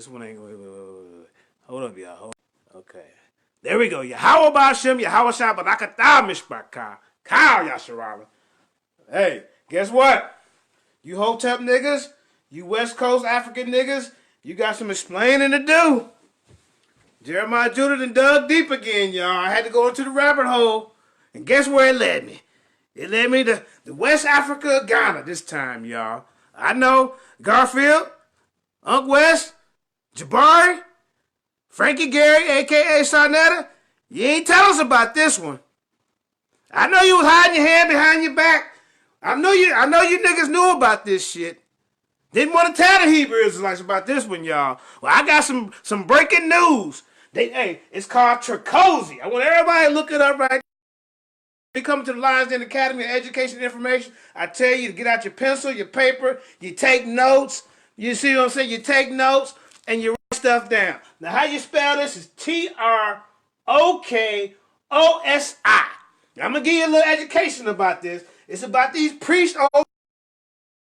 This one ain't. Wait. Hold up, y'all. Okay. There we go. Yahweh Ba'Shem, Yahweh Shah, Barakatah Mishpachah. Kyle Yasharala. Hey, guess what? You Hotep niggas, you West Coast African niggas, you got some explaining to do. Jeremiah Judah done dug deep again, y'all. I had to go into the rabbit hole. And guess where it led me? It led me to the West Africa of Ghana this time, y'all. I know Garfield, Unc West, Jabari, Frankie Gary, a.k.a. Sarnetta, you ain't tell us about this one. I know you was hiding your hand behind your back. I know you niggas knew about this shit. Didn't want to tell the Hebrew Israelites about this one, y'all. Well, I got some breaking news. It's called Trokosi. I want everybody to look it up right now. You come to the Lions Den Academy of Education and Information, I tell you to get out your pencil, your paper, you take notes. You see what I'm saying? You take notes and you write stuff down. Now, how you spell this is Trokosi. I'm going to give you a little education about this. It's about these priests.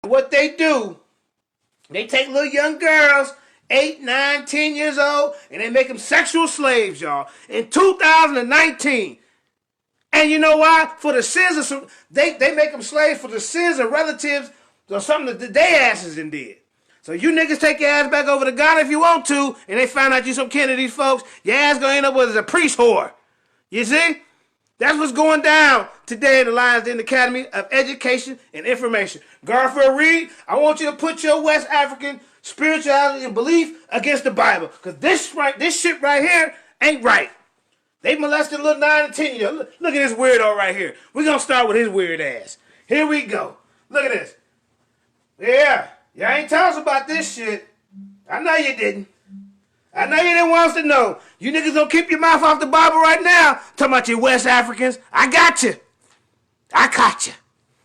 What they do, they take little young girls, 8, 9, 10 years old, and they make them sexual slaves, y'all. In 2019. And you know why? For the sins of some, they make them slaves for the sins of relatives or something that they asses and did. So you niggas take your ass back over to Ghana if you want to, and they find out you some kin of these folks, your ass gonna end up with a priest whore. You see? That's what's going down today in the Lions Den Academy of Education and Information. Garfield Reed, I want you to put your West African spirituality and belief against the Bible. Because this shit right here ain't right. They molested little 9 and 10 years. Look at this weirdo right here. We're going to start with his weird ass. Here we go. Look at this. Yeah. Y'all ain't tell us about this shit. I know you didn't. I know you didn't want us to know. You niggas don't keep your mouth off the Bible right now. Talking about you West Africans. I got you. I caught you.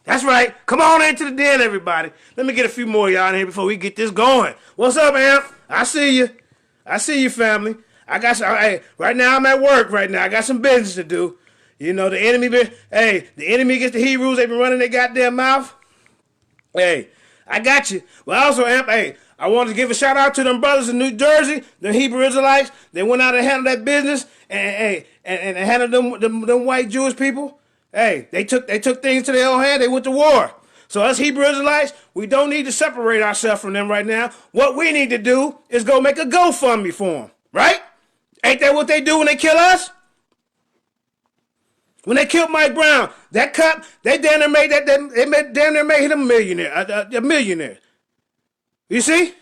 That's right. Come on into the den, everybody. Let me get a few more of y'all in here before we get this going. What's up, Amp? I see you. I see you, family. I got some. Hey, right now I'm at work. Right now I got some business to do. You know the enemy. The enemy against the Hebrews. They been running their goddamn mouth. Hey, I got you. Well, also, Amp. Hey, I wanted to give a shout out to them brothers in New Jersey, the Hebrew Israelites. They went out and handled that business and handled them white Jewish people. Hey, they took things to their own hand. They went to war. So us Hebrew Israelites, we don't need to separate ourselves from them right now. What we need to do is go make a GoFundMe for them, right? Ain't that what they do when they kill us? When they killed Mike Brown, that cop, they damn near made him a millionaire. You see?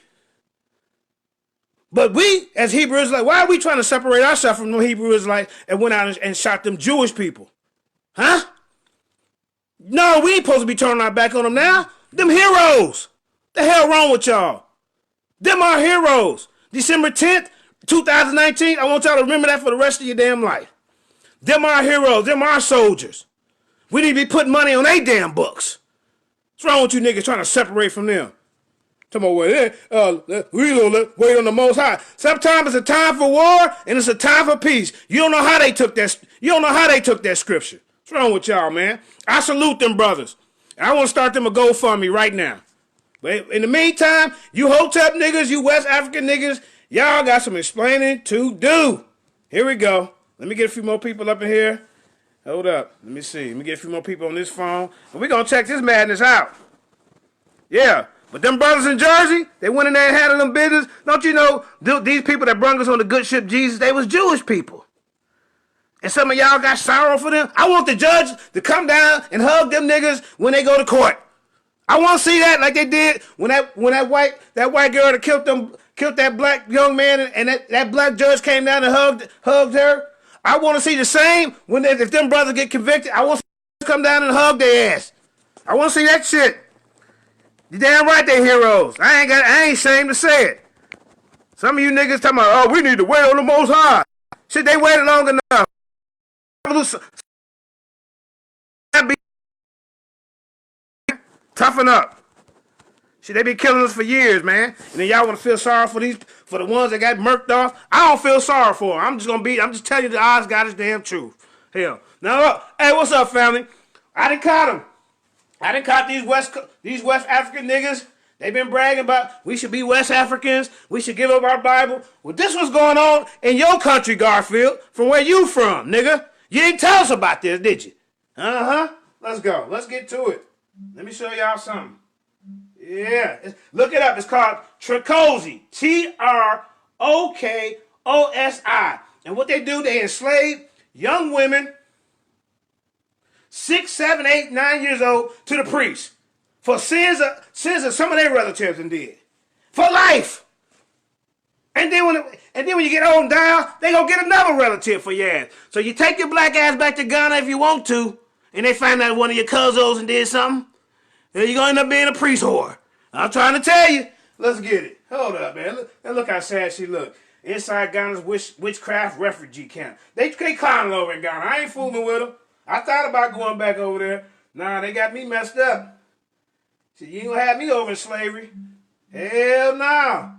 But we, as Hebrew Israelites, why are we trying to separate ourselves from them Hebrew Israelites and went out and shot them Jewish people? Huh? No, we ain't supposed to be turning our back on them now. Them heroes. The hell wrong with y'all? Them are heroes. December 10th, 2019, I want y'all to remember that for the rest of your damn life. Them are heroes. Them are soldiers. We need to be putting money on their damn books. What's wrong with you niggas trying to separate from them? Come on, we gonna wait on the Most High. Sometimes it's a time for war and it's a time for peace. You don't know how they took that. You don't know how they took that scripture. What's wrong with y'all, man? I salute them brothers. I want to start them a GoFundMe right now. But in the meantime, you Hotep niggas, you West African niggas, y'all got some explaining to do. Here we go. Let me get a few more people up in here. Hold up. Let me see. Let me get a few more people on this phone. And we're going to check this madness out. Yeah. But them brothers in Jersey, they went in there and handled them business. Don't you know, these people that brung us on the good ship Jesus, they was Jewish people. And some of y'all got sorrow for them. I want the judge to come down and hug them niggas when they go to court. I want to see that like they did when that white girl that killed that black young man and that black judge came down and hugged her. I want to see the same if them brothers get convicted. I want to come down and hug their ass. I want to see that shit. You damn right they heroes. I ain't ashamed to say it. Some of you niggas talking about, oh, we need to wait on the Most High. Shit, they waited long enough. Toughen up. Shit, they been killing us for years, man. And then y'all want to feel sorry for the ones that got murked off. I don't feel sorry for them. I'm just telling you the odds God is damn truth. Hell. Now look, hey, what's up, family? I done caught them. I done caught these West African niggas They've been bragging about we should be West Africans, we should give up our Bible. Well, this was going on in your country, Garfield, from where you from, nigga. You didn't tell us about this, did you? Uh-huh. Let's go. Let's get to it. Let me show y'all something. Yeah. Look it up. It's called Trokosi. Trokosi. And what they do, they enslave young women 6, 7, 8, 9 years old to the priest for sins of some of their relatives and did. For life. And then when you get old and die, they gonna get another relative for your ass. So you take your black ass back to Ghana if you want to, and they find out one of your cousins and did something, then you're gonna end up being a priest whore. I'm trying to tell you. Let's get it. Hold up, man. Look how sad she look. Inside Ghana's witchcraft refugee camp. They clowning over in Ghana. I ain't fooling with them. I thought about going back over there. Nah, they got me messed up. See, you ain't gonna have me over in slavery. Hell no.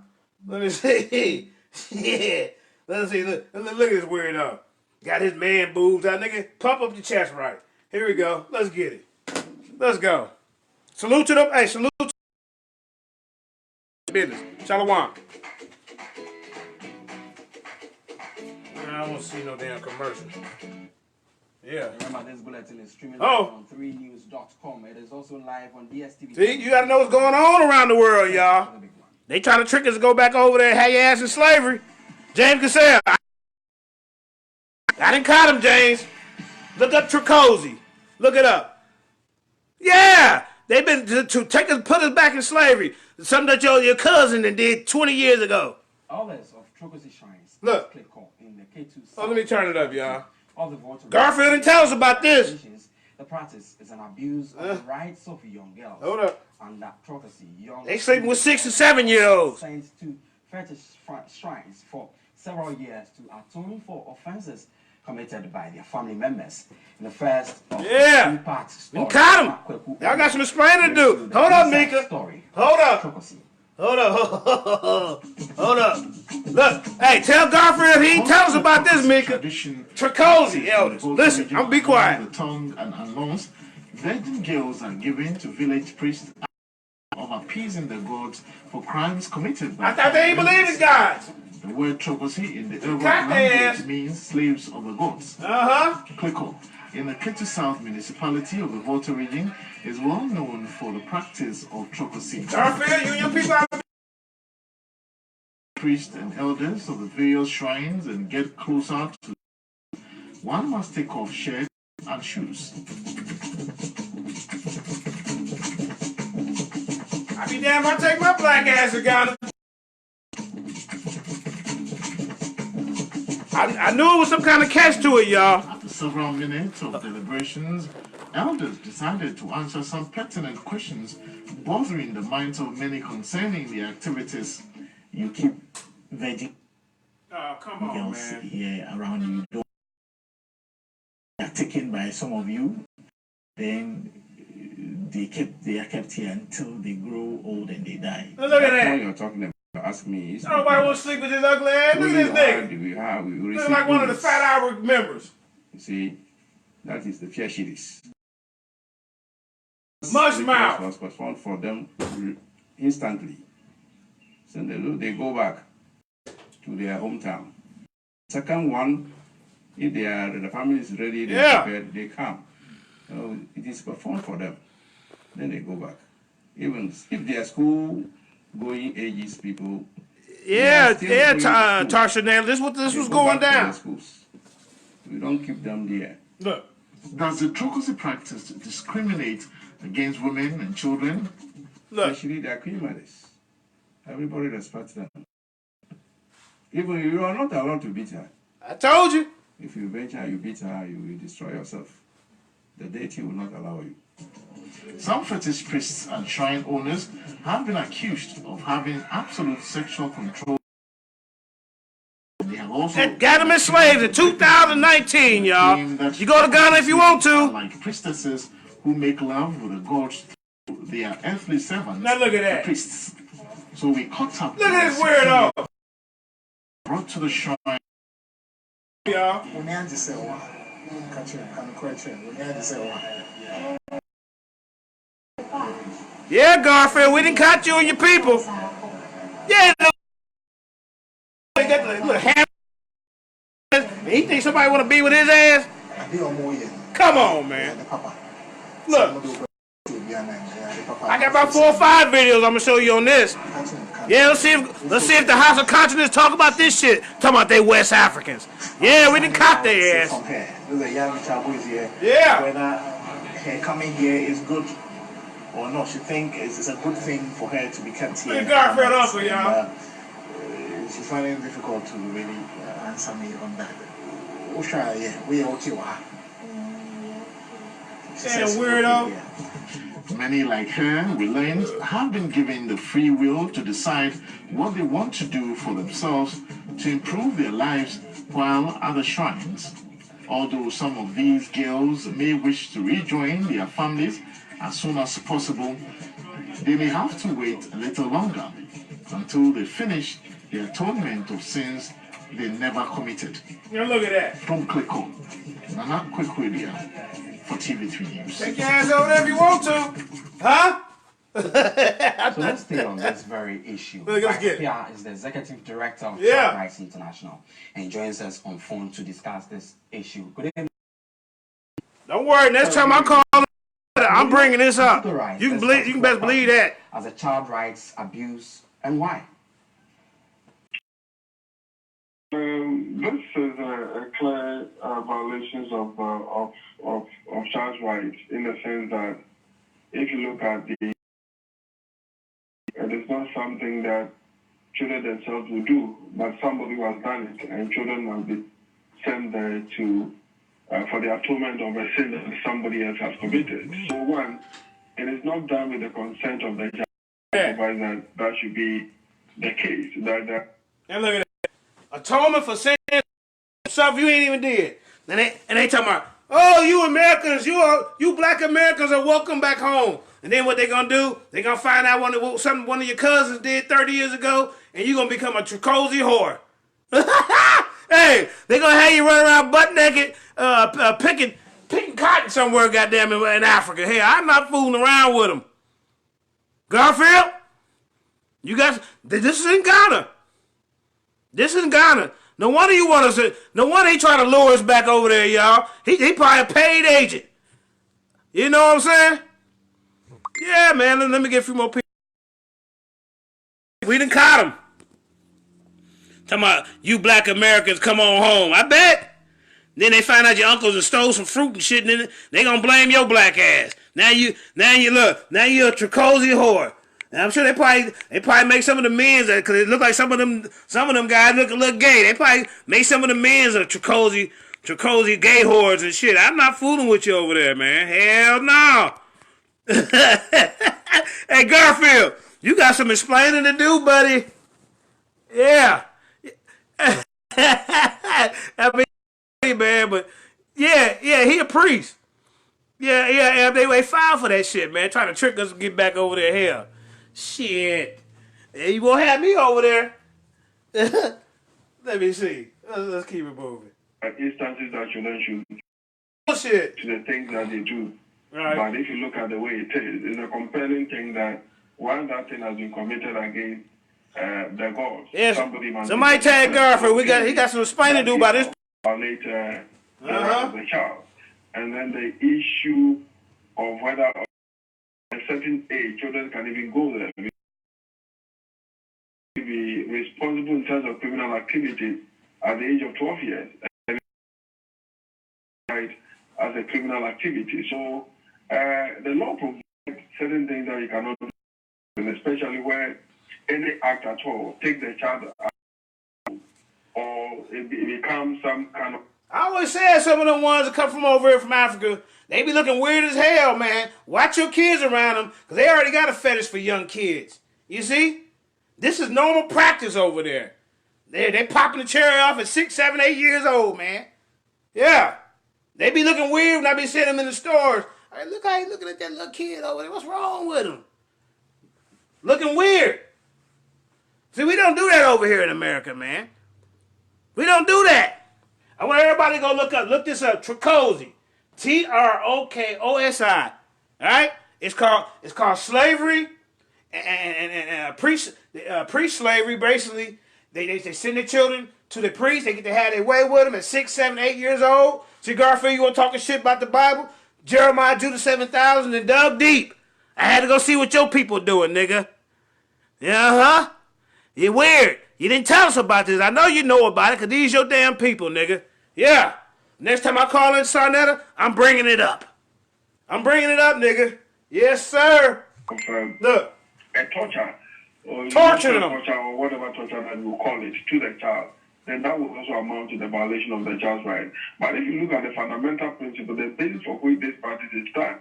Let me see. Yeah. Let's see. Look at this weirdo. Got his man boobs out. Nigga, pump up the chest right. Here we go. Let's get it. Let's go. Salute to them. Hey, salute to business. Shalom. I don't want to see no damn commercial. Yeah. Remember, this bulletin is streaming on 3news.com. It is also live on DSTV. See, you gotta know what's going on around the world, y'all. They trying to trick us to go back over there and have your ass in slavery. James Cassell. I didn't caught him, James. Look up Trokosi. Look it up. Yeah. They've been to take us, put us back in slavery. Something that your cousin did 20 years ago. Others of Trokosi shrines. Look. Click on in the K2. Oh, let me turn it up, y'all. Of the voter Garfield didn't tell us about this. The practice is an abuse of the rights of young girls. Hold up. And that Trokosi, young they sleeping with 6 and 7 year olds. Sent to fetish shrines for several years to atone for offenses committed by their family members. In the first of the two-part story, we caught him. Y'all got some explaining to do. Hold up, Mika. Hold up. Trokosi. Hold up. Hold up. Look, hey, tell Garfield he ain't tell us about this, Mika. Trokosi, elders. Listen, I'm gonna be quiet. The tongue and laws, virgin girls are given to village priests of appeasing the gods for crimes committed by. I thought they ain't believe in God. The word Trokosi in the Yoruba language means slaves of the gods. Click on. In the Ketu South municipality of the Volta region is well known for the practice of Trokosi. Garfield, you and your people out. Priests and elders of the various shrines and get closer to. One must take off shirt and shoes. I be damned if I take my black ass to Ghana. I knew it was some kind of catch to it, y'all. After several minutes of deliberations, elders decided to answer some pertinent questions bothering the minds of many concerning the activities. You keep virgin come on, girls man. here around you. They are taken by some of you. Then they are kept here until they grow old and they die. Look at that. What you're talking about, ask me. Nobody want to sleep with this ugly ass. Look at this nigga. We Looks like one of the Fat Hour members. You see, that is the fear shitties. Mush mouth. Was performed for them instantly. So they go back to their hometown. Second one, if the family is ready, they come. It is performed for them. Then they go back. Even if they are school going ages people. Tarsha, now this was going down. We don't keep them there. Look. Does the Trokosi practice discriminate against women and children? Look. Especially the Akrimaris. Everybody respects them. Even you are not allowed to beat her. I told you. If you venture, you beat her, you will destroy yourself. The deity will not allow you. Some fetish priests and shrine owners have been accused of having absolute sexual control. They have also got them as slaves in 2019, y'all. You go to Ghana if you want to. Like priestesses who make love with the gods through their earthly servants. Now look at that. The priests. So we caught up. Look at this weirdo. Brought to the shrine. Y'all. Yeah, Garfield, we didn't caught you and your people. Yeah, look, he think somebody want to be with his ass? Come on, man. Look, I got about 4 or 5 videos I'm gonna show you on this. Yeah, let's see if the House of Consciousness talk about this shit. Talking about they West Africans. Yeah, we didn't cop their ass. Yeah. Whether her coming here is good or not, she think it's a good thing for her to be kept here. Garfield uncle, y'all. She's finding it difficult to really answer me on that. We'll try, yeah. We are okay with her. Damn weirdo. Many like her, we learned, have been given the free will to decide what they want to do for themselves to improve their lives while at the shrines. Although some of these girls may wish to rejoin their families as soon as possible, they may have to wait a little longer until they finish the atonement of sins they never committed. Now look at that. From Kliko, Nana Kwekwedia for TV3 News. Take your ass over there if you want to. Huh? So let's stay on this very issue. Let's get it. Pia is the executive director of Yeah. Child Rights International and joins us on phone to discuss this issue. Good evening. Don't worry, next time I call, I'm bringing this up. You can best believe that. As a child rights abuse and why? This is a clear violations of child rights in the sense that if you look at it is not something that children themselves will do, but somebody who has done it, and children will be sent there to for the atonement of a sin that somebody else has committed. So one, it is not done with the consent of the child. Yeah. That should be the case. And look at that. Atonement for sin, stuff you ain't even did. And they talking about, oh, you Americans, you black Americans are welcome back home. And then what they gonna do? They gonna find out something one of your cousins did 30 years ago, and you gonna become a Trokosi whore. Hey, they gonna have you run around butt naked, picking cotton somewhere, goddamn in Africa. Hey, I'm not fooling around with them. Garfield, you guys, this is in Ghana. This is Ghana. No wonder you want us to. No wonder he trying to lure us back over there, y'all. He probably a paid agent. You know what I'm saying? Yeah, man. Let me get a few more people. We done caught him. Talking about you black Americans, come on home. I bet. Then they find out your uncles and stole some fruit and shit, and then they gonna blame your black ass. Now you're a Trokosi whore. And I'm sure they probably make some of the men's, because it look like some of them guys look a little gay. They probably make some of the men's of Trokosi gay whores and shit. I'm not fooling with you over there, man. Hell no. Hey, Garfield, you got some explaining to do, buddy. Yeah. I mean, man, but yeah, he a priest. Yeah, they filed for that shit, man, trying to trick us to get back over there. Hell. Shit. Hey, you won't have me over there. Let me see. Let's keep it moving. Instances that children should Bullshit. to the things that they do. Right. But if you look at the way it is, it's a compelling thing that once that thing has been committed against the gods, Yes. somebody Tag Garfield. He got some explaining to do about this. Later, the right of the child, and then the issue of whether a certain age children can even go there. Be responsible in terms of criminal activity at the age of 12 years, right, as a criminal activity. So the law provides certain things that you cannot do, and especially where any act at all take the child out, or it becomes some kind of. I always said some of them ones that come from over here from Africa, they be looking weird as hell, man. Watch your kids around them, because they already got a fetish for young kids. You see? This is normal practice over there. They popping the cherry off at 6, 7, 8 years old, man. Yeah. They be looking weird when I be seeing them in the stores. Hey, look how he looking at that little kid over there. What's wrong with him? Looking weird. See, we don't do that over here in America, man. We don't do that. I want everybody to go look this up. Trokosi. Trokosi. All right? It's called slavery and pre-slavery. Basically, they send their children to the priest. They get to have their way with them at 6, 7, 8 years old. See, Garfield, you want talking shit about the Bible? Jeremiah, Judah 7,000, and dug deep. I had to go see what your people doing, nigga. Yeah, You're weird. You didn't tell us about this. I know you know about it, because these your damn people, nigga. Yeah. Next time I call in Sarnetta, I'm bringing it up. I'm bringing it up, nigga. Yes, sir. Look. A torture. Or torturing them. Torture or whatever torture that you call it to the child. Then that will also amount to the violation of the child's right. But if you look at the fundamental principle, the basis for which this practice is done,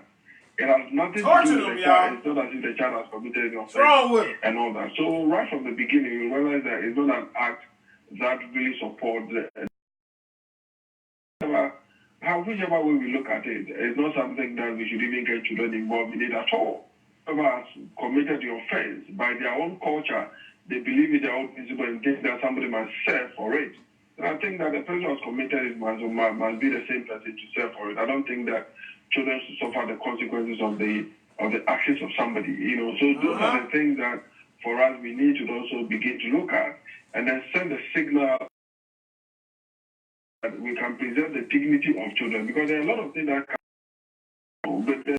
it has nothing to do with the child. It's not as if the child has committed an offense and all that. So right from the beginning, you realize that it's not an act that really supports whichever way we look at it, it's not something that we should even get children involved in it at all. Whoever has committed the offense by their own culture, they believe in their own principle and think that somebody must serve for it. And I think that the person who has committed it must be the same person to serve for it. I don't think that children should suffer the consequences of the actions of somebody. So those are the things that for us we need to also begin to look at and then send a signal that we can preserve the dignity of children, because there are a lot of things that can, but the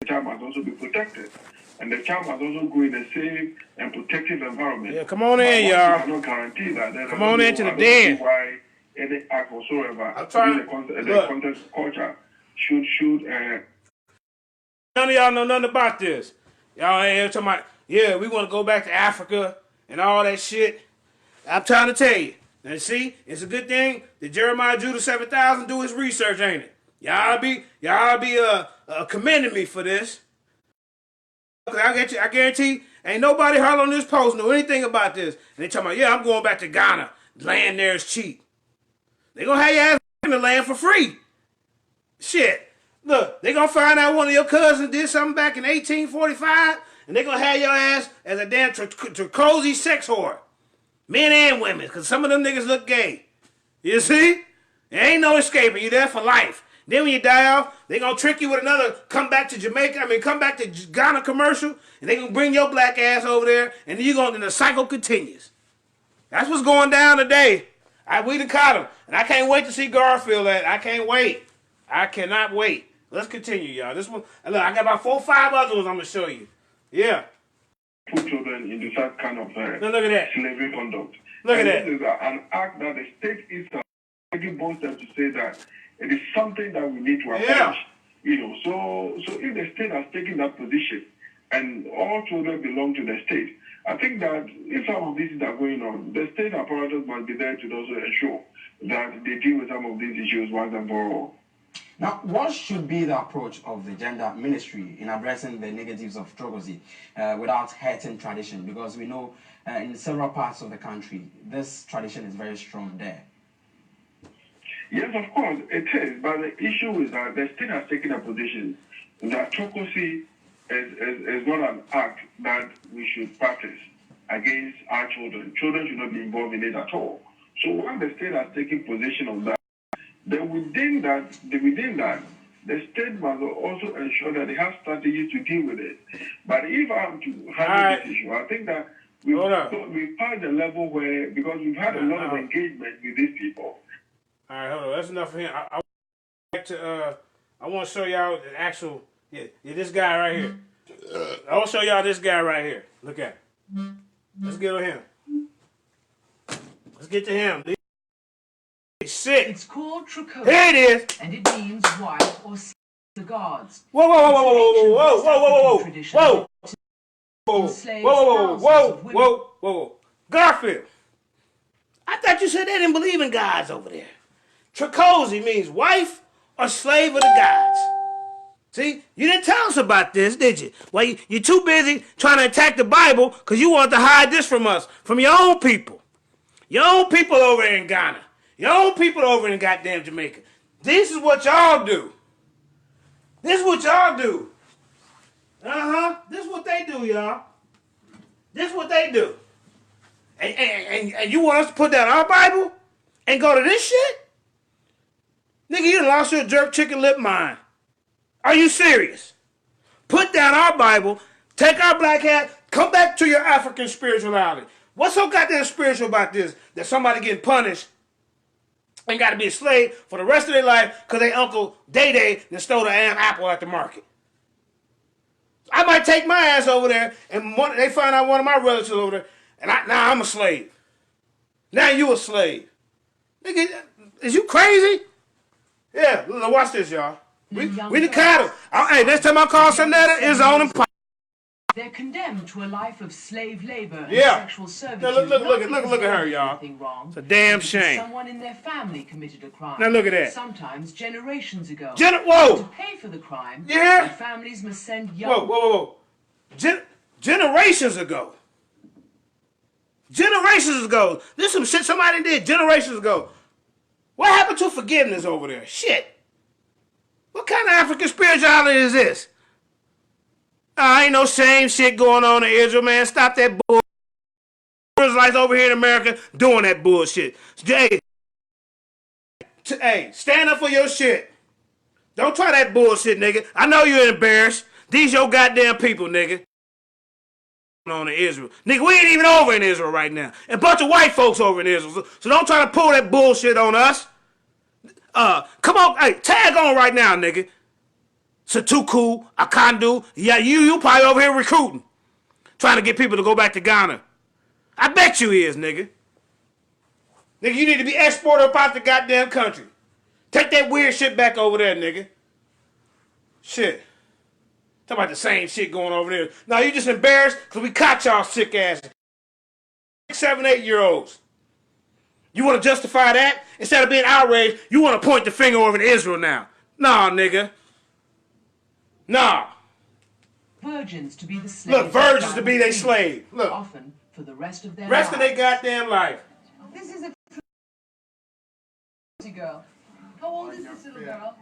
child must also be protected, and the child must also go in a safe and protective environment. Yeah, come on in, y'all. I cannot guarantee that. Come on into the den. Why any act whatsoever in the context of culture should. None of y'all know nothing about this. Y'all ain't here talking about, yeah, we want to go back to Africa and all that shit. I'm trying to tell you. Now, see, it's a good thing that Jeremiah Judah 7,000 do his research, ain't it? Y'all be commending me for this. I guarantee ain't nobody hard on this post know anything about this. And they talking about, yeah, I'm going back to Ghana. Land there is cheap. They gonna have your ass in the land for free. Shit. Look, they gonna find out one of your cousins did something back in 1845, and they gonna have your ass as a damn Trokosi sex whore. Men and women, because some of them niggas look gay. You see? There ain't no escaping. You there for life. Then when you die off, they gonna trick you with another come back to Ghana commercial, and they gonna bring your black ass over there, and then the cycle continues. That's what's going down today. We done caught him. And I can't wait to see Garfield at. I can't wait. I cannot wait. Let's continue, y'all. This one, look, I got about 4 or 5 other ones I'm gonna show you. Yeah. Put children into that kind of now look at that. slavery conduct. Look at that. This is an act that the state is taking bold steps to say that it is something that we need to abolish. Yeah. So if the state has taken that position and all children belong to the state, I think that if some of these things are going on, the state apparatus must be there to also ensure that they deal with some of these issues once and for all. Now, what should be the approach of the gender ministry in addressing the negatives of Trokosi without hurting tradition? Because we know in several parts of the country, this tradition is very strong there. Yes, of course, it is. But the issue is that the state has taken a position that Trokosi is not an act that we should practice against our children. Children should not be involved in it at all. So once the state has taken position on that, then within that, the state must also ensure that they have strategies to deal with it. But if I am to handle this issue, I think that we've passed the level where, because we've had a lot of engagement with these people. All right, hold on. That's enough for him. I want to show y'all the actual, this guy right here. I want to show y'all this guy right here. Look at him. Let's get on him. Let's get to him. Sick. It's called Trokosi. Here it is. And it means wife or the gods. Whoa, whoa, whoa, whoa, whoa, whoa, whoa, whoa, whoa, whoa, whoa. Garfield. I thought you said they didn't believe in gods over there. Trokosi means wife or slave of the gods. See, you didn't tell us about this, did you? Well, you're too busy trying to attack the Bible because you want to hide this from us, from your own people. Your own people over there in Ghana. Your own people over in goddamn Jamaica. This is what y'all do. This is what y'all do. This is what they do, y'all. This is what they do. And you want us to put that in our Bible and go to this shit? Nigga, you done lost your jerk chicken lip mind. Are you serious? put down our Bible, take our black hat, come back to your African spirituality. What's so goddamn spiritual about this? That somebody getting punished and got to be a slave for the rest of their life because their uncle Day that stole the damn apple at the market. I might take my ass over there and they find out one of my relatives over there, and now I'm a slave. Now you a slave. Nigga, is you crazy? Yeah, watch this, y'all. We the cattle. Hey, next time I call Sonetta, it's on and pop. They're condemned to a life of slave labor and Yeah. sexual servitude. Now, look at her, y'all. It's a damn shame. Someone in their family committed a crime. Now look at that. Sometimes generations ago. Whoa. To pay for the crime, yeah. their families must send young. Whoa. Generations ago. Generations ago. This is some shit somebody did generations ago. What happened to forgiveness over there? Shit. What kind of African spirituality is this? Ain't no same shit going on in Israel, man. Stop that bullshit. Israelites over here in America doing that bullshit. Hey, stand up for your shit. Don't try that bullshit, nigga. I know you're embarrassed. These your goddamn people, nigga. On in Israel. Nigga, we ain't even over in Israel right now. And a bunch of white folks over in Israel. So don't try to pull that bullshit on us. Come on, hey, tag on right now, nigga. Satuku, Akandu, yeah, you probably over here recruiting. Trying to get people to go back to Ghana. I bet you is, nigga. Nigga, you need to be exported up out the goddamn country. Take that weird shit back over there, nigga. Shit. Talk about the same shit going over there. Now you just embarrassed because we caught y'all sick asses. 7, 8-year-olds. You want to justify that? Instead of being outraged, you want to point the finger over to Israel now. Nah, nigga. Nah. Virgins to be the slave. Look, virgins to be their slave. Look. Often for the rest of their lives. Rest of their goddamn life. This is a girl. How old is this little girl?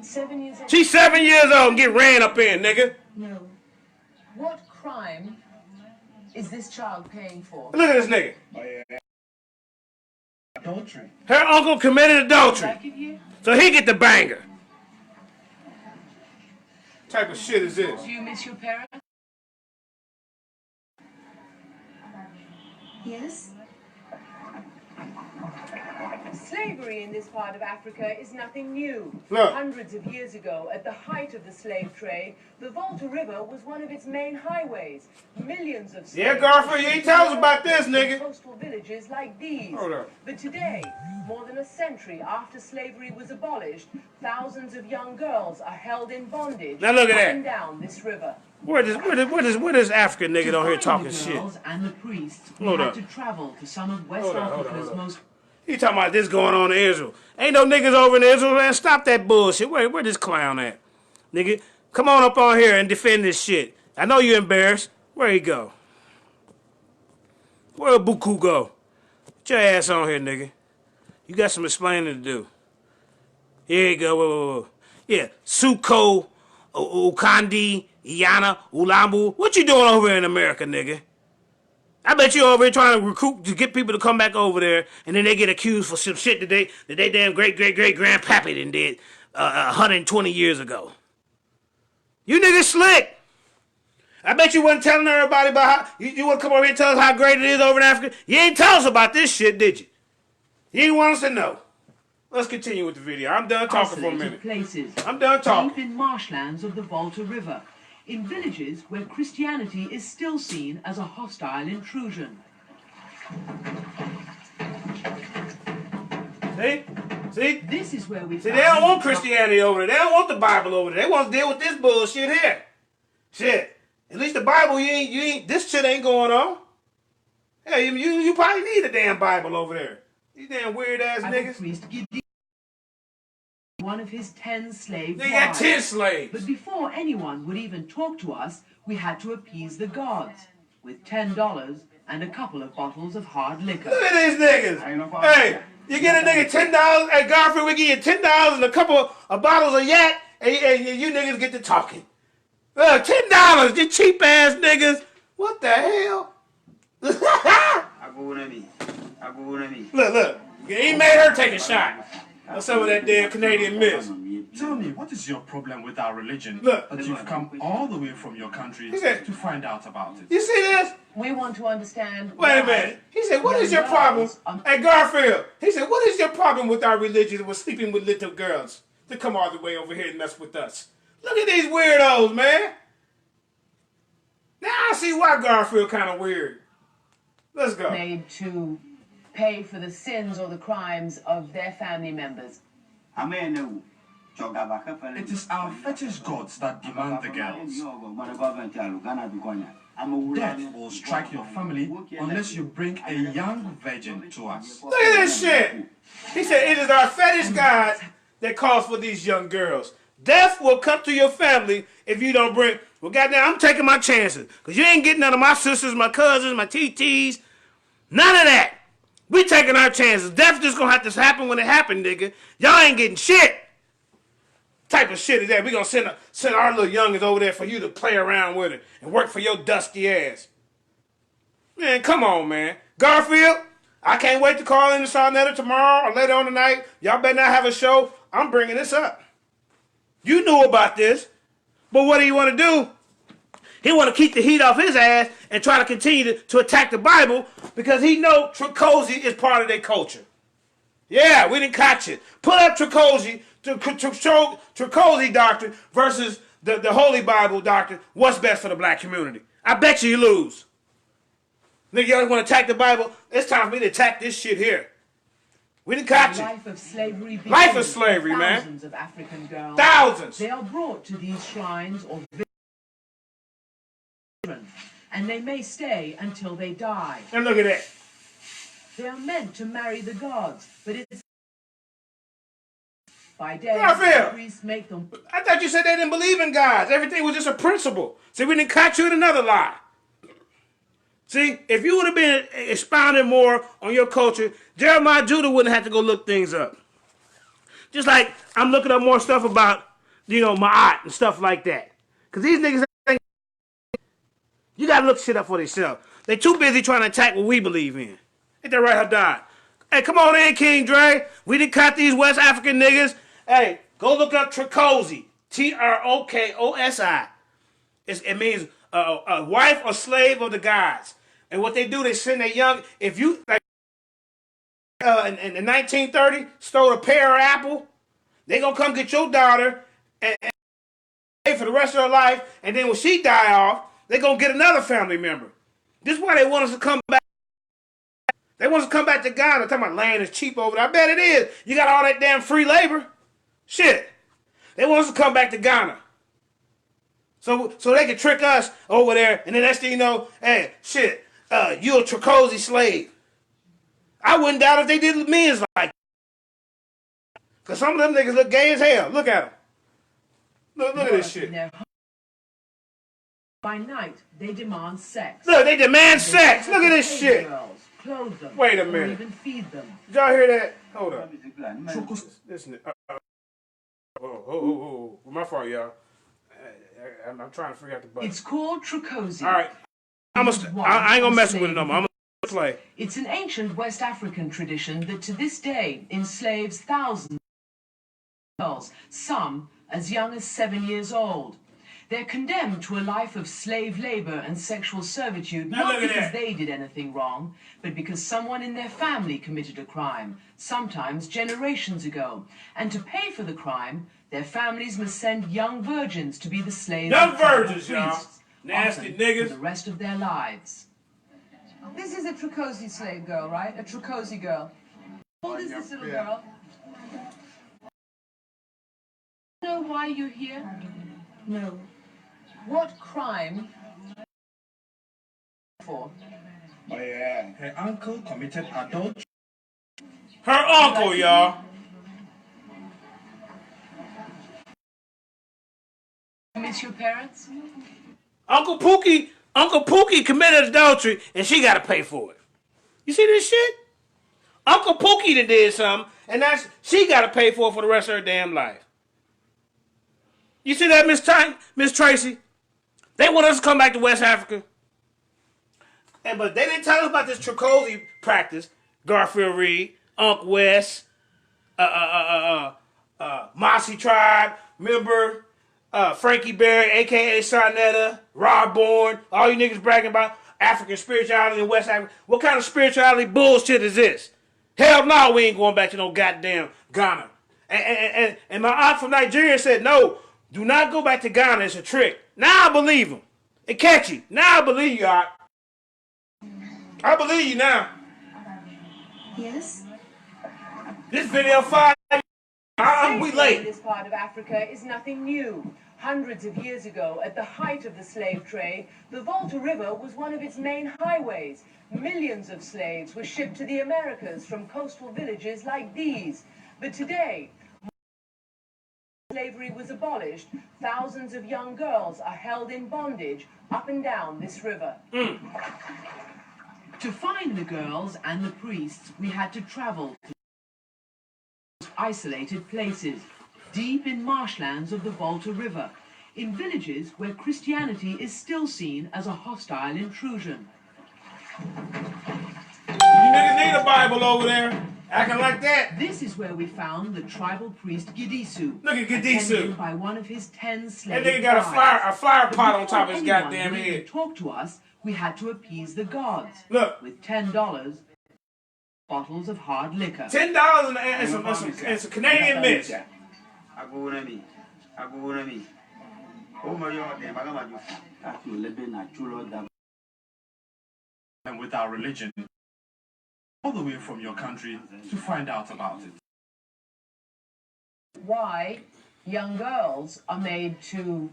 7 years old. She's 7 years old and get ran up in, nigga. No. What crime is this child paying for? Look at this nigga. Adultery. Her uncle committed adultery. So he get the banger. What type of shit is this? Do you miss your parents? Yes. Slavery in this part of Africa is nothing new. Look. Hundreds of years ago, at the height of the slave trade, the Volta River was one of its main highways. Millions of slaves... Yeah, Garfield, you ain't tell us about this, nigga. ...coastal villages like these. Hold up. But today, more than a century after slavery was abolished, thousands of young girls are held in bondage... Now look at that. up and down this river. What is African nigga on here talking shit? And the priests Hold had up. to travel to some of West Africa's most... He talking about this going on in Israel. Ain't no niggas over in Israel, man. Stop that bullshit. Where this clown at? Nigga, come on up on here and defend this shit. I know you embarrassed. Where he go? Where Buku go? Get your ass on here, nigga. You got some explaining to do. Here you go. Whoa. Yeah, Suko, Ukandi, Iana, Ulambu. What you doing over here in America, nigga? I bet you over here trying to recruit to get people to come back over there, and then they get accused for some shit that they damn great-great-great-grandpappy done did 120 years ago. You niggas slick. I bet you wasn't telling everybody about how you want to come over here and tell us how great it is over in Africa. You ain't tell us about this shit, did you? You didn't want us to know. Let's continue with the video. I'm done talking for a minute. Places, I'm done talking. Deep in marshlands of the Volta River, in villages where Christianity is still seen as a hostile intrusion. See? This is where we See, they don't want Christianity over there. They don't want the Bible over there. They want to deal with this bullshit here. Shit. At least the Bible, you ain't. This shit ain't going on. Yeah, you probably need a damn Bible over there. These damn weird ass niggas. Priest one of his 10 slave They got wives. 10 slaves. But before anyone would even talk to us, we had to appease the gods with $10 and a couple of bottles of hard liquor. Look at these niggas. Hey, you get a nigga $10. Hey, Garfield, we give you $10 and a couple of bottles of yak, and you niggas get to talking. $10, you cheap ass niggas. What the hell? Look. He made her take a shot. That's some of that damn Canadian Miss. Tell me, what is your problem with our religion? Look. That you've come all the way from your country said, to find out about it. You see this? We want to understand. Wait a minute. He said, what is your problem? Hey, Garfield. He said, what is your problem with our religion with sleeping with little girls to come all the way over here and mess with us? Look at these weirdos, man. Now I see why Garfield kind of weird. Let's go. Made to pay for the sins or the crimes of their family members. It is our fetish gods that demand the girls. Death will strike your family unless you bring a young virgin to us. Look at this shit. He said, it is our fetish god that calls for these young girls. Death will come to your family if you don't bring... Well, goddamn, I'm taking my chances. Because you ain't getting none of my sisters, my cousins, my TTs. None of that. We taking our chances. Death just gonna have to happen when it happen, nigga. Y'all ain't getting shit. Type of shit is that? We gonna send our little youngins over there for you to play around with it and work for your dusty ass. Man, come on, man. Garfield, I can't wait to call in to Sarnetta tomorrow or later on tonight. Y'all better not have a show. I'm bringing this up. You knew about this, but what do you want to do? He want to keep the heat off his ass and try to continue to attack the Bible because he know Trokosi is part of their culture. Yeah, we didn't catch it. Put up Trokosi doctrine versus the Holy Bible doctrine. What's best for the black community? I bet you lose. Nigga, y'all want to attack the Bible? It's time for me to attack this shit here. We didn't catch it. Life of slavery. Life of slavery, man. Thousands of African girls. Thousands. They are brought to these shrines or and they may stay until they die. And look at that. They are meant to marry the gods, but it's by day Garfield, priests make them. I thought you said they didn't believe in gods. Everything was just a principle. See, we didn't catch you in another lie. See, if you would have been expounding more on your culture, Jeremiah Judah wouldn't have to go look things up. Just like I'm looking up more stuff about, Ma'at and stuff like that. Because these niggas ain't... You got to look shit up for themselves. They too busy trying to attack what we believe in. Ain't that right, Haddad? Hey, come on in, King Dre. We didn't cut these West African niggas. Hey, go look up Trokosi. Trokosi. It means a wife or slave of the gods. And what they do, they send their young... If you, in 1930, stole a pear or apple, they going to come get your daughter and pay for the rest of her life. And then when she die off, they going to get another family member. This is why they want us to come back. They want us to come back to Ghana. Talking about land is cheap over there. I bet it is. You got all that damn free labor. Shit. They want us to come back to Ghana. So they can trick us over there. And then next thing you know, hey, shit, you a Trokosi slave. I wouldn't doubt if they did men's like that. Because some of them niggas look gay as hell. Look at them. Look at this shit. By night, they demand sex. Look, they demand sex. Look at this shit. Girls, clothe them. Wait a or minute. even feed them. Did y'all hear that? Hold up. Listen. Oh. My fault, y'all. I'm trying to figure out the button. It's called Trokosi. All right. I ain't gonna mess with it no more. I'm gonna play. It's an ancient West African tradition that to this day enslaves thousands of girls, some as young as 7 years old. They're condemned to a life of slave labor and sexual servitude, not because they did anything wrong, but because someone in their family committed a crime, sometimes generations ago. And to pay for the crime, their families must send young virgins to be the slaves young of tribal virgins, y'all. priests, Nasty often niggas. for the rest of their lives. This is a Trokosi slave girl, right? A Trokosi girl. How old is this little girl? Do you know why you're here? No. What crime? For? Her uncle committed adultery. Her uncle, y'all. Miss your parents? Uncle Pookie committed adultery, and she got to pay for it. You see this shit? Uncle Pookie did something, and she got to pay for it for the rest of her damn life. You see that, Miss Tracy? They want us to come back to West Africa. But they didn't tell us about this Trokosi practice. Garfield Reed, Unc West, Mossy Tribe, remember? Frankie Berry, a.k.a. Sarnetta, Rob Bourne, all you niggas bragging about African spirituality in West Africa. What kind of spirituality bullshit is this? Hell no, we ain't going back to no goddamn Ghana. And my aunt from Nigeria said, no, do not go back to Ghana. It's a trick. Now I believe him. It catchy. Now I believe you, Aunt. I believe you now. Yes? This video 5. We late. In this part of Africa is nothing new. Hundreds of years ago, at the height of the slave trade, the Volta River was one of its main highways. Millions of slaves were shipped to the Americas from coastal villages like these. But today, slavery was abolished. Thousands of young girls are held in bondage up and down this river. To find the girls and the priests, we had to travel to isolated places, deep in marshlands of the Volta River, in villages where Christianity is still seen as a hostile intrusion. You niggas need a Bible over there, acting like that. This is where we found the tribal priest Gidisu. Look at attended Gidisu. by one of his 10 slave That nigga got a flyer pot on top of his anyone goddamn would even head. talk to us, we had to appease the gods. Look. With $10, bottles of hard liquor. $10 and some Canadian mist. And with our religion, all the way from your country to find out about it. Why young girls are made to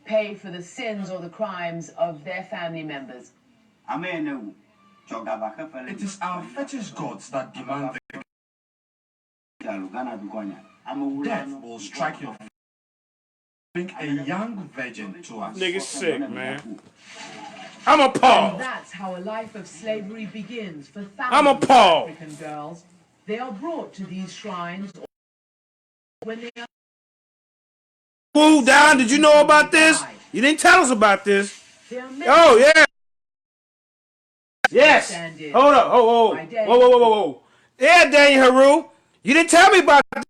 pay for the sins or the crimes of their family members. It is our fetish gods that demand death will strike your bring a young virgin to us. Nigga sick, man. I'm appalled. And that's how a life of slavery begins for thousands I'm appalled. of African girls. They are brought to these shrines when they are... Cool down, did you know about this? You didn't tell us about this. Oh, yeah. Yes. Hold up. Oh, whoa. Yeah, Daniel Haru. You didn't tell me about this.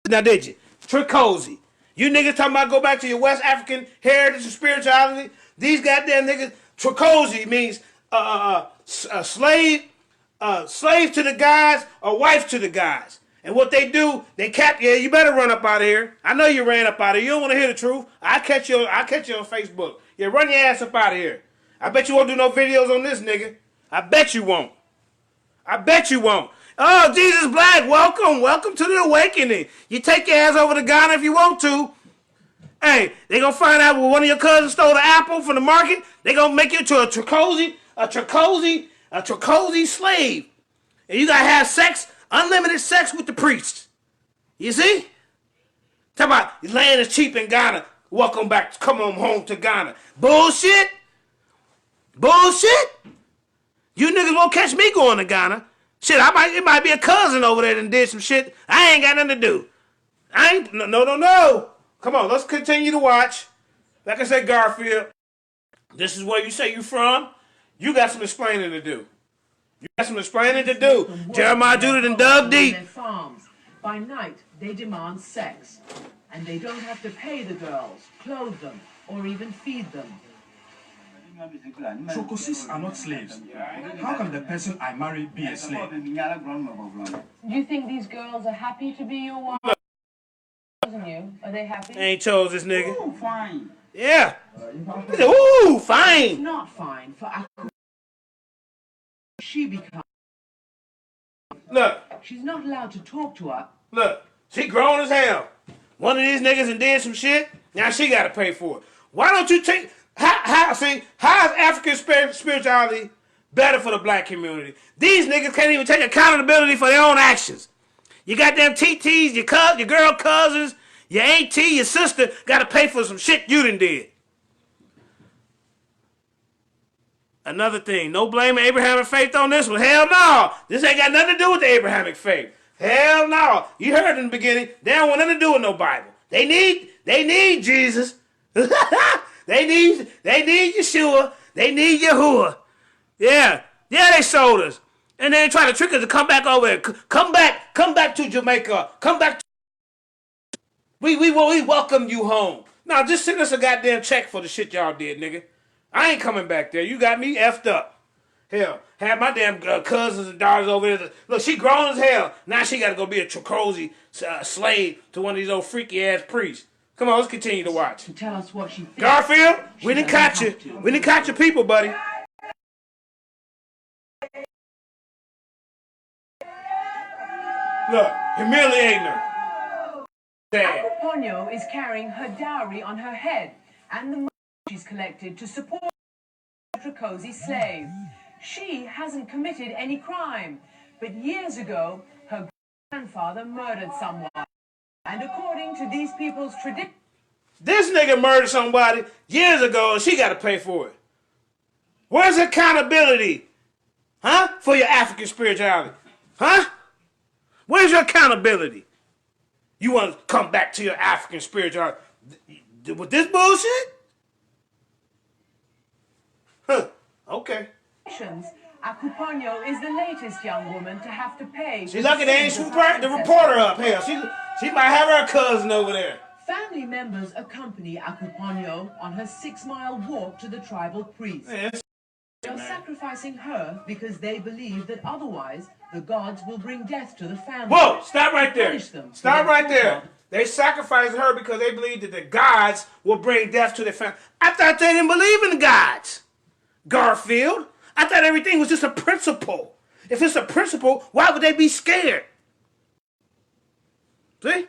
Now, did you? Trokosi. You niggas talking about go back to your West African heritage and spirituality. These goddamn niggas, Trokosi means slave to the guys or wife to the guys. And what they do, they yeah, you better run up out of here. I know you ran up out of here. You don't want to hear the truth. I'll catch you on Facebook. Yeah, run your ass up out of here. I bet you won't do no videos on this nigga. I bet you won't. Oh, Jesus Black, welcome to the awakening. You take your ass over to Ghana if you want to. Hey, they gonna find out when one of your cousins stole the apple from the market. They gonna make you to a Trokosi slave. And you gotta have sex, unlimited sex with the priests. You see? Talk about land is cheap in Ghana. Welcome back, come on home to Ghana. Bullshit. You niggas won't catch me going to Ghana. Shit, it might be a cousin over there that did some shit. I ain't got nothing to do. No. Come on, let's continue to watch. Like I said, Garfield, this is where you say you from. You got some explaining to do. Jeremiah, Judith, and Dub D. Farms. By night, they demand sex. And they don't have to pay the girls, clothe them, or even feed them. Trokosis are not slaves. How can the person I marry be a slave? Do you think these girls are happy to be your wife? You? Are they happy? Ain't chose this nigga. Oh, fine. Yeah. Ooh, fine. It's not fine for she becomes. Look. She's not allowed to talk to her. Look. She grown as hell. One of these niggas and did some shit. Now she got to pay for it. Why don't you take... How is African spirituality better for the black community? These niggas can't even take accountability for their own actions. You got them TTs, your girl cousins, your auntie, your sister got to pay for some shit you done did. Another thing, no blaming Abrahamic faith on this one. Hell no. This ain't got nothing to do with the Abrahamic faith. Hell no. You heard in the beginning, they don't want nothing to do with no Bible. They need Jesus. They need Yeshua. They need Yahuwah. Yeah, they sold us. And then try to trick us to come back over here. Come back to Jamaica. Come back We welcome you home. Now just send us a goddamn check for the shit y'all did, nigga. I ain't coming back there. You got me effed up. Hell, had my damn cousins and daughters over there. Look, she grown as hell. Now she got to go be a Trokosi slave to one of these old freaky ass priests. Come on, let's continue to watch. To tell us what she thinks. Garfield, we didn't catch you. We didn't catch your people, buddy. Look, humiliating her. Akuponyo is carrying her dowry on her head and the money she's collected to support the Trokosi slave. She hasn't committed any crime, but years ago, her grandfather murdered someone. And according to these people's tradition... This nigga murdered somebody years ago and she got to pay for it. Where's accountability? Huh? For your African spirituality. Huh? Where's your accountability? You want to come back to your African spirituality with this bullshit? Huh. Okay. Akuponyo is the latest young woman to have to pay. She's lucky they ain't swoop the reporter up. Hell, she might have her cousin over there. Family members accompany Akuponyo on her 6-mile walk to the tribal priest. They are sacrificing her because they believe that otherwise the gods will bring death to the family. Whoa! Stop right there. Stop right there. They sacrificed her because they believe that the gods will bring death to their family. I thought they didn't believe in the gods. Garfield. I thought everything was just a principle. If it's a principle, why would they be scared? See?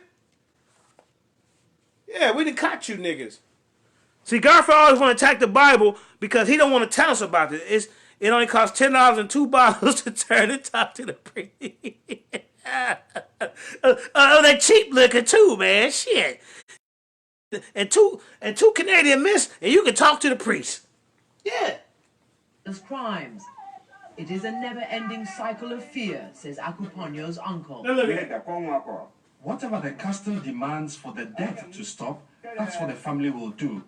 Yeah, we done caught you niggas. See, Garfield always want to attack the Bible because he don't want to tell us about it. It only costs $10 and 2 bottles to turn and talk to the priest. That cheap liquor too, man. Shit. And two Canadian Miss, and you can talk to the priest. Yeah. As crimes. It is a never-ending cycle of fear, says Akuponyo's uncle. Now look at that. Whatever the custom demands for the death to stop, that's what the family will do,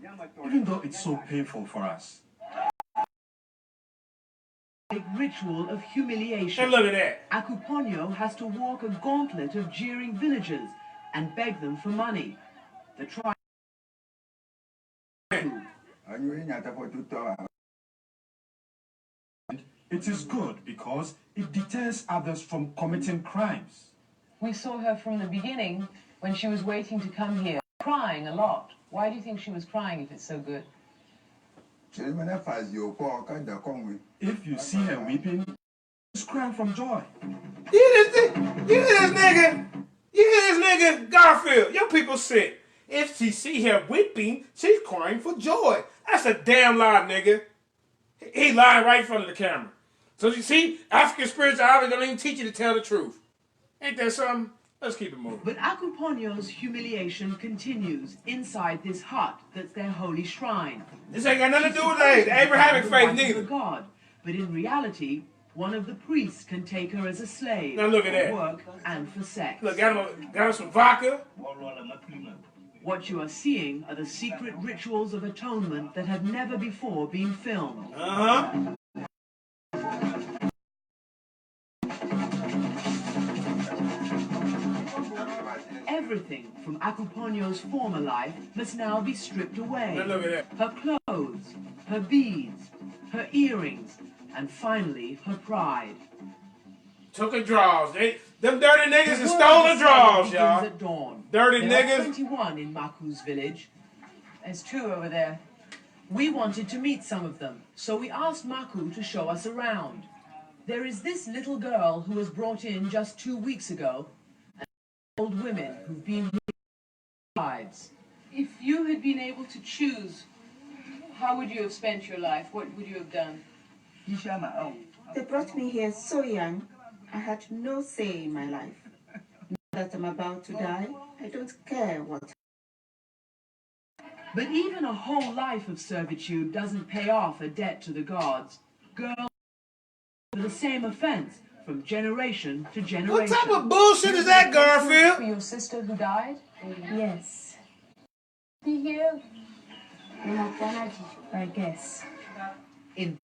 even though it's so painful for us. A ritual of humiliation. And look at that. Akuponyo has to walk a gauntlet of jeering villagers and beg them for money. The tribe. It is good because it deters others from committing crimes. We saw her from the beginning when she was waiting to come here, crying a lot. Why do you think she was crying if it's so good? If you see her weeping, she's crying from joy. You hear this nigga, Garfield. Your people sick. If she see her weeping, she's crying for joy. That's a damn lie, nigga. He lying right in front of the camera. So you see, African spirituality don't even teach you to tell the truth. Ain't that something? Let's keep it moving. But Akuponyo's humiliation continues inside this hut that's their holy shrine. This ain't got nothing to do with the Abrahamic faith neither. God, but in reality, one of the priests can take her as a slave. Now look at that. For work and for sex. Look, got him some vodka. What you are seeing are the secret rituals of atonement that have never before been filmed. Uh-huh. Everything from Akuponyo's former life must now be stripped away. Now look at that. Her clothes, her beads, her earrings, and finally her pride. Took her drawers. Them dirty niggas and stole her drawers, y'all. At dawn. Dirty there niggas. Are 21 in Maku's village. There's 2 over there. We wanted to meet some of them, so we asked Maku to show us around. There is this little girl who was brought in just 2 weeks ago, and old women who've been lives. If you had been able to choose, how would you have spent your life? What would you have done? They brought me here so young. I had no say in my life. Now that I'm about to die, I don't care what. But even a whole life of servitude doesn't pay off a debt to the gods. Girls for the same offense from generation to generation. What type of bullshit is that, Garfield? For your sister who died? Yes, Be here? I guess. In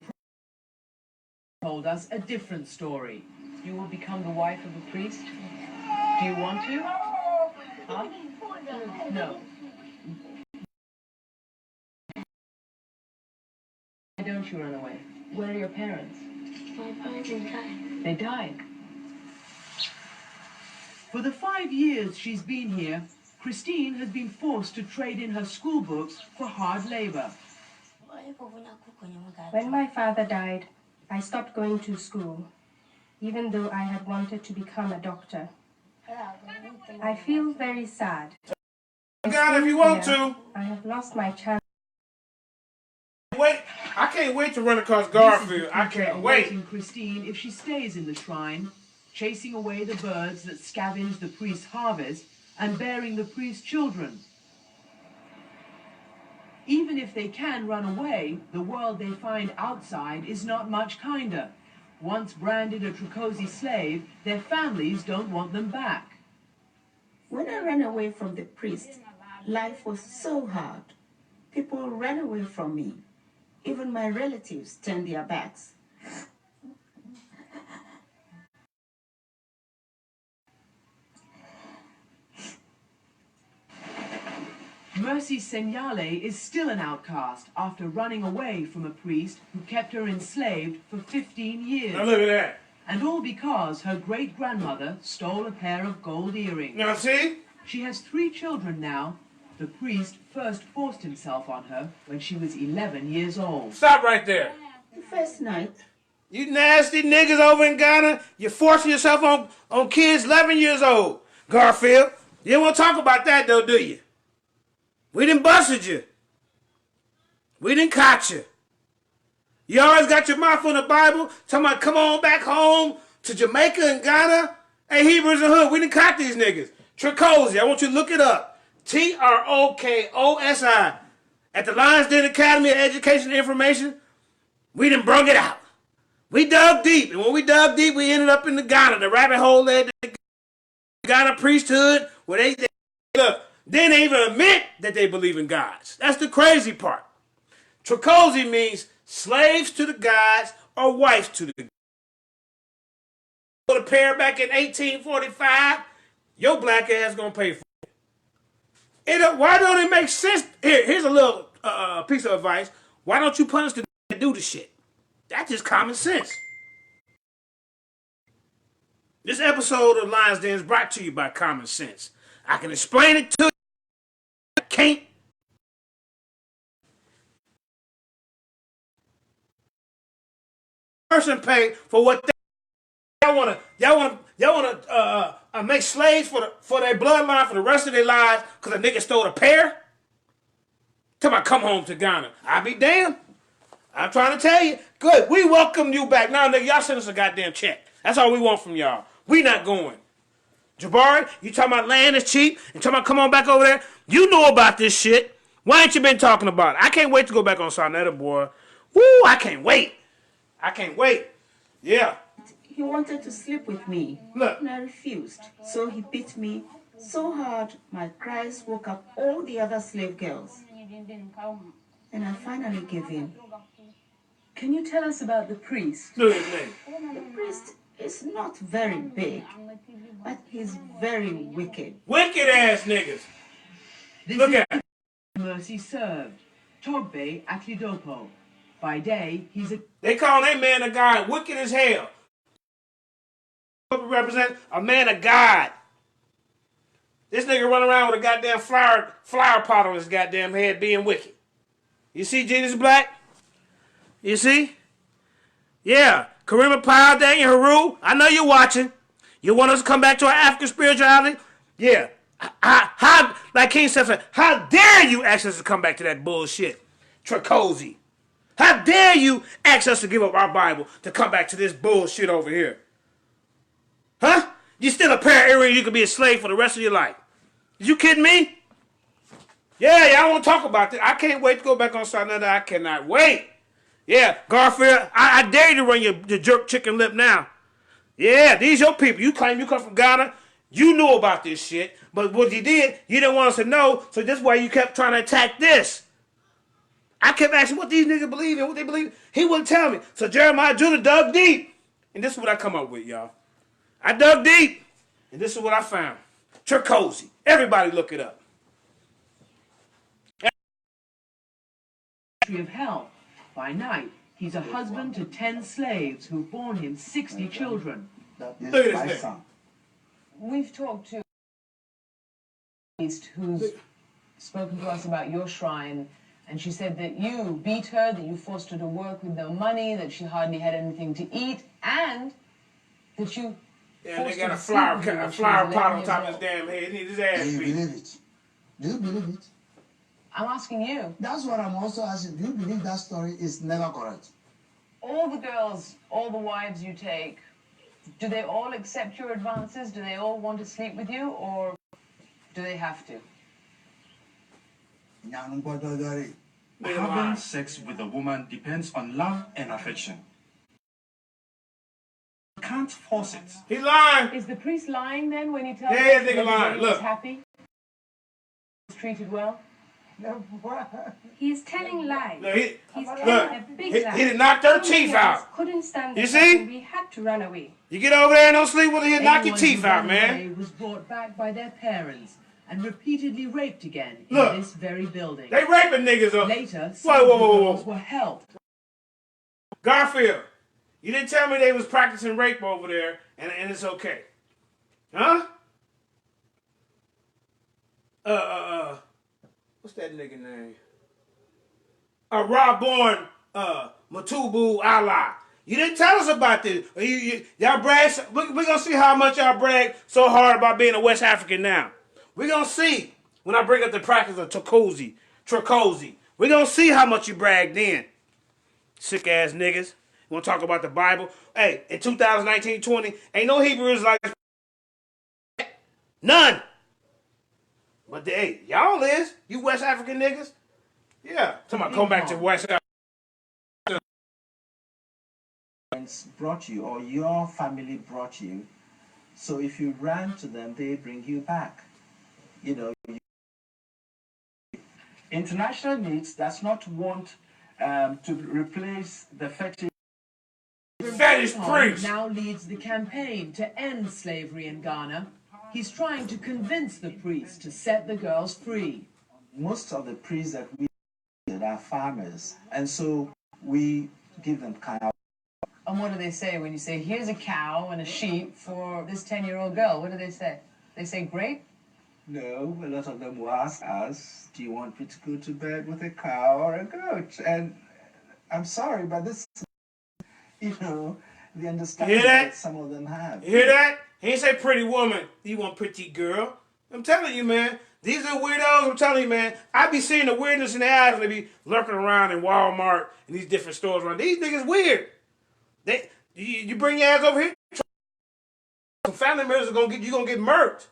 told us a different story. You will become the wife of a priest? Do you want to? Huh? No. Why don't you run away? Where are your parents? My parents died. They died. For the 5 years she's been here, Christine has been forced to trade in her school books for hard labor. When my father died, I stopped going to school, even though I had wanted to become a doctor. I feel very sad. God, if you want to. I have lost my chance. Wait, I can't wait to run across Garfield. I can't wait. Christine, if she stays in the shrine, chasing away the birds that scavenge the priest's harvest and bearing the priest's children. Even if they can run away, the world they find outside is not much kinder. Once branded a Trokosi slave, their families don't want them back. When I ran away from the priest, life was so hard. People ran away from me. Even my relatives turned their backs. Mercy Senyale is still an outcast after running away from a priest who kept her enslaved for 15 years. Now look at that. And all because her great-grandmother stole a pair of gold earrings. Now see? She has 3 children now. The priest first forced himself on her when she was 11 years old. Stop right there. The first night. You nasty niggas over in Ghana, you're forcing yourself on kids 11 years old. Garfield, you don't want to talk about that though, do you? We done busted you. We done caught you. You always got your mouth on the Bible, talking about come on back home to Jamaica and Ghana. Hey, Hebrews and Hood, we done caught these niggas. Trokosi, I want you to look it up. Trokosi. At the Lions Den Academy of Education and Information, we done brung it out. We dug deep, and when we dug deep, we ended up in the Ghana, the rabbit hole there, the Ghana priesthood, where they look, they didn't even admit that they believe in gods. That's the crazy part. Trokosi means slaves to the gods or wives to the gods. For the pair back in 1845, your black ass gonna pay for it. Why don't it make sense? Here's a little piece of advice. Why don't you punish the that do the shit? That's just common sense. This episode of Lions Den is brought to you by Common Sense. I can explain it to you. I can't. Person pay for what y'all wanna make slaves for their bloodline for the rest of their lives because a nigga stole a pair? Tell me, come home to Ghana. I be damned. I'm trying to tell you. Good. We welcome you back. Now, nigga, y'all send us a goddamn check. That's all we want from y'all. We not going. Jabari, you talking about land is cheap and talking about come on back over there? You know about this shit. Why ain't you been talking about it? I can't wait to go back on Sarnetta, boy. Woo, I can't wait. I can't wait. Yeah. He wanted to sleep with me. Look. And I refused. So he beat me so hard my cries woke up all the other slave girls. And I finally gave in. Can you tell us about the priest? Look at his name. The priest is not very big, but he's very wicked. Wicked ass niggas. Look at him. Mercy served. Togbe Aklidopo. By day, he's a... They call that man of God wicked as hell. Represent a man of God. This nigga run around with a goddamn flower pot on his goddamn head being wicked. You see Jesus Black? You see? Yeah. Karima Powell, Daniel Haru, I know you're watching. You want us to come back to our African spirituality? Yeah. How, like King said, how dare you ask us to come back to that bullshit? Trokosi. How dare you ask us to give up our Bible to come back to this bullshit over here? Huh? You still a pair of earrings, you could be a slave for the rest of your life. You kidding me? Yeah, y'all want to talk about that. I can't wait to go back on Sarnetta. I cannot wait. Yeah, Garfield, I dare you to run your jerk chicken lip now. Yeah, these your people. You claim you come from Ghana. You knew about this shit. But what you did, you didn't want us to know, so that's why you kept trying to attack this. I kept asking what these niggas believe in, what they believe. He wouldn't tell me. So Jeremiah Judah dug deep. And this is what I come up with, y'all. I dug deep. And this is what I found. Trokosi. Everybody look it up. history of hell. By night, he's a husband to 10 slaves who've borne him 60 children. Look at this thing. We've talked to a priest who's spoken to us about your shrine, and she said that you beat her, that you forced her to work with no money, that she hardly had anything to eat, and that you Yeah, they got a flower pot on top of his damn head. He need his ass Do you beat. believe it? Do you believe it? I'm asking you. That's what I'm also asking. Do you believe that story is never correct? All the girls, all the wives you take, do they all accept your advances? Do they all want to sleep with you, or do they have to? Having sex with a woman depends on love and affection. You can't force it. He's lying. Is the priest lying then when he tells Yeah, us nigga that everybody lying. was Look. happy? Was treated well? He's telling lies. Look, He's look, telling a big lie. he did knock their So many teeth of us out. Couldn't stand You the see? fact We had to run away. You get over there and don't sleep with her, he'll knock your Anyone teeth who out, ran man. away was brought back by their parents and repeatedly raped again in Look. this very building. They raping niggas up. Later, Whoa, some whoa, of the whoa, girls whoa. were helped. Garfield, you didn't tell me they was practicing rape over there, and it's okay. Huh? What's that nigga name? Rob Bourne, Matubu Allah. You didn't tell us about this. Y'all brag. We're gonna see how much y'all brag so hard about being a West African now. We're gonna see when I bring up the practice of Trokosi. We're gonna see how much you brag then. Sick ass niggas. Want to talk about the Bible? Hey, in 2019-20, ain't no Hebrews like none. But hey, y'all is you West African niggas. Yeah, talking about come back to West Africa. Brought you, or your family brought you, so if you ran to them, they bring you back. You know, international needs does not want to replace the fetish. Fetish priest now leads the campaign to end slavery in Ghana. He's trying to convince the priests to set the girls free. Most of the priests that we are farmers, and so we give them cow. And what do they say when you say, here's a cow and a sheep for this 10-year-old girl? What do they say? They say, great? No, a lot of them will ask us, do you want me to go to bed with a cow or a goat? And I'm sorry, but this, the understanding that some of them have. You hear that? He ain't say pretty woman. You want pretty girl. I'm telling you, man. These are weirdos. I'm telling you, man. I be seeing the weirdness in their eyes when they be lurking around in Walmart and these different stores around. These niggas weird. You bring your ass over here. Some family members are gonna get murked.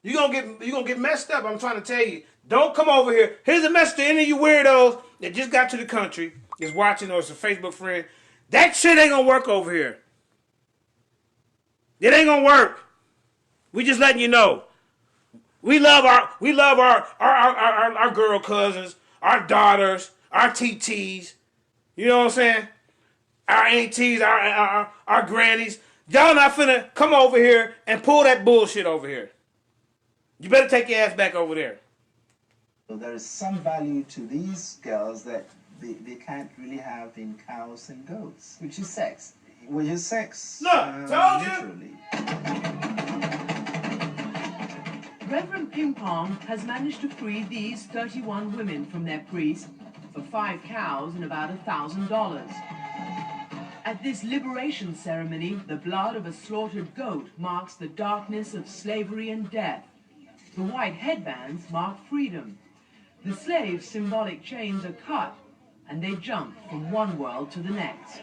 You gonna get messed up. I'm trying to tell you. Don't come over here. Here's a message to any of you weirdos that just got to the country, is watching, or is a Facebook friend. That shit ain't gonna work over here. It ain't gonna work. We just letting you know. We love our girl cousins, our daughters, our TTs. You know what I'm saying? Our aunties, our grannies. Y'all not finna come over here and pull that bullshit over here. You better take your ass back over there. So there is some value to these girls that they can't really have in cows and goats. Which is sex. Which is sex. Look, told you. Literally. Reverend Ping Pong has managed to free these 31 women from their priest for 5 cows and about $1,000. At this liberation ceremony, the blood of a slaughtered goat marks the darkness of slavery and death. The white headbands mark freedom. The slaves' symbolic chains are cut, and they jump from one world to the next.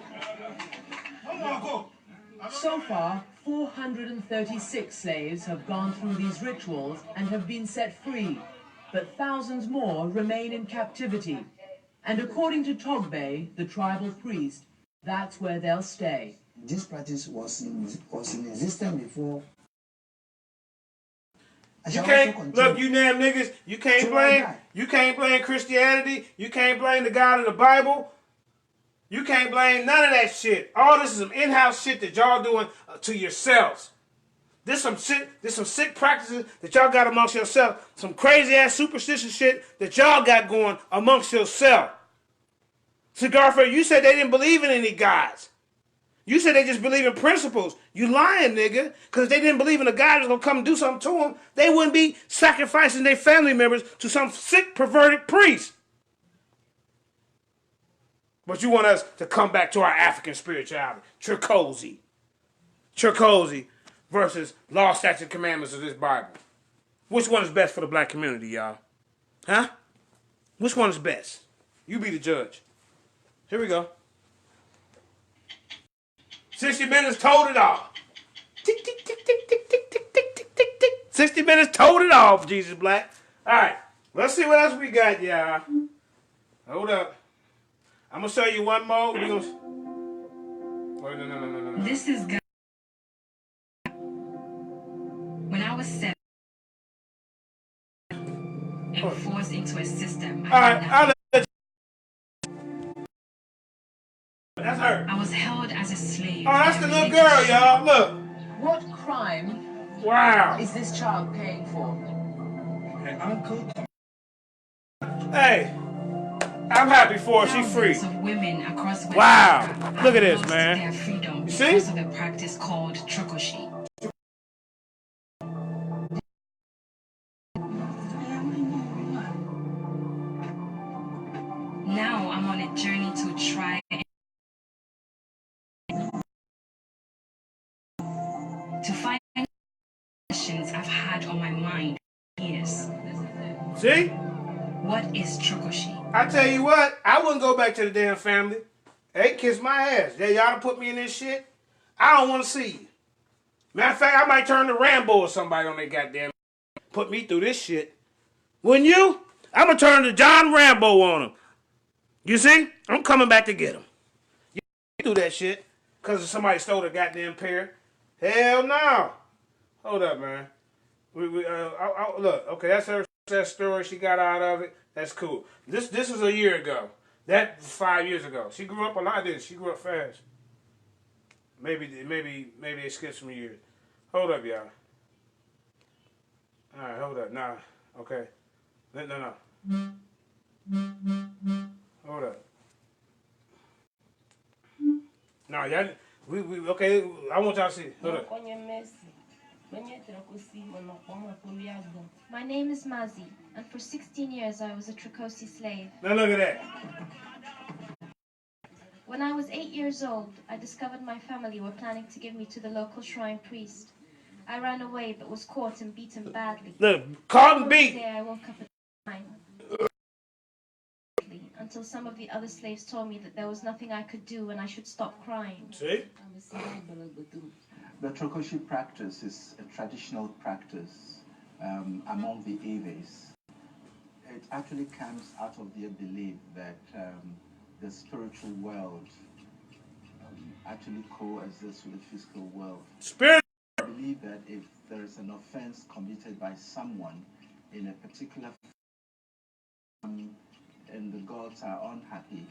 So far, 436 slaves have gone through these rituals and have been set free, but thousands more remain in captivity. And according to Togbe, the tribal priest, that's where they'll stay. This practice was in existence before. You can't look, you damn niggas. You can't blame Christianity. You can't blame the God of the Bible. You can't blame none of that shit. All this is some in-house shit that y'all doing to yourselves. This some sick practices that y'all got amongst yourselves. Some crazy ass superstitious shit that y'all got going amongst yourself. Cigar Fair, you said they didn't believe in any gods. You said they just believe in principles. You lying, nigga. Because they didn't believe in a God that's going to come and do something to them, they wouldn't be sacrificing their family members to some sick, perverted priest. But you want us to come back to our African spirituality. Trokosi. Trokosi versus law, statutes, and commandments of this Bible. Which one is best for the black community, y'all? Huh? Which one is best? You be the judge. Here we go. 60 minutes told it all. Tick, tick, tick, tick, tick, tick, tick, tick, tick, tick, tick. 60 minutes told it all for Jesus Black. All right. Let's see what else we got, y'all. Hold up. I'm going to show you one more. We're gonna... Wait, no. This is God. When I was 7 and forced into a system, That's her. I was held as a slave. Oh, that's the little girl, y'all. Look. What crime is this child paying for? Her uncle. Hey, I'm happy for her. She's free. Of women across West wow. Africa Look at this, lost man. Their freedom You see? because of a practice called Trokosi. Now I'm on a journey to try to find questions I've had on my mind for years. See? What is Trokosi? I tell you what, I wouldn't go back to the damn family. They kiss my ass. Y'all done put me in this shit. I don't want to see you. Matter of fact, I might turn to Rambo or somebody on their goddamn put me through this shit. Wouldn't you? I'm going to turn to John Rambo on him. You see? I'm coming back to get him. You do that shit because somebody stole a goddamn pair. Hell no. Hold up, man. Look, okay, that's her story. She got out of it. That's cool. This was a year ago. That was 5 years ago. She grew up a lot. Did she grew up fast? Maybe it skipped some years. Hold up, y'all. All right, hold up. Nah, okay. No. Hold up. No, y'all. We okay. I want y'all to see. Hold up. My name is Mazi, and for 16 years I was a Trokosi slave. Now look at that. When I was 8 years old, I discovered my family were planning to give me to the local shrine priest. I ran away, but was caught and beaten badly. Look, caught and beat. I woke up at 9. Until some of the other slaves told me that there was nothing I could do and I should stop crying. See? The Trokosi practice is a traditional practice among the Eves. It actually comes out of their belief that the spiritual world actually coexists with the physical world. Spirit. I believe that if there is an offense committed by someone in a particular and the gods are unhappy,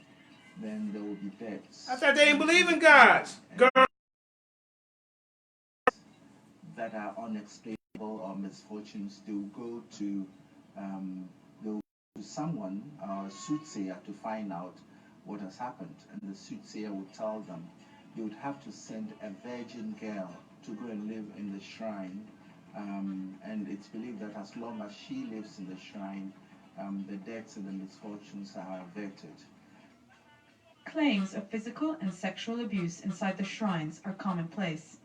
then there will be deaths. I thought they didn't believe in gods. Girl. That are unexplainable or misfortunes, they will go to someone, a soothsayer, to find out what has happened, and the soothsayer will tell them you would have to send a virgin girl to go and live in the shrine, and it's believed that as long as she lives in the shrine, the deaths and the misfortunes are averted. Claims of physical and sexual abuse inside the shrines are commonplace.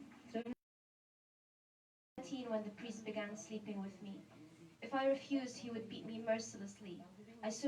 When the priest began sleeping with me. If I refused, he would beat me mercilessly. I soon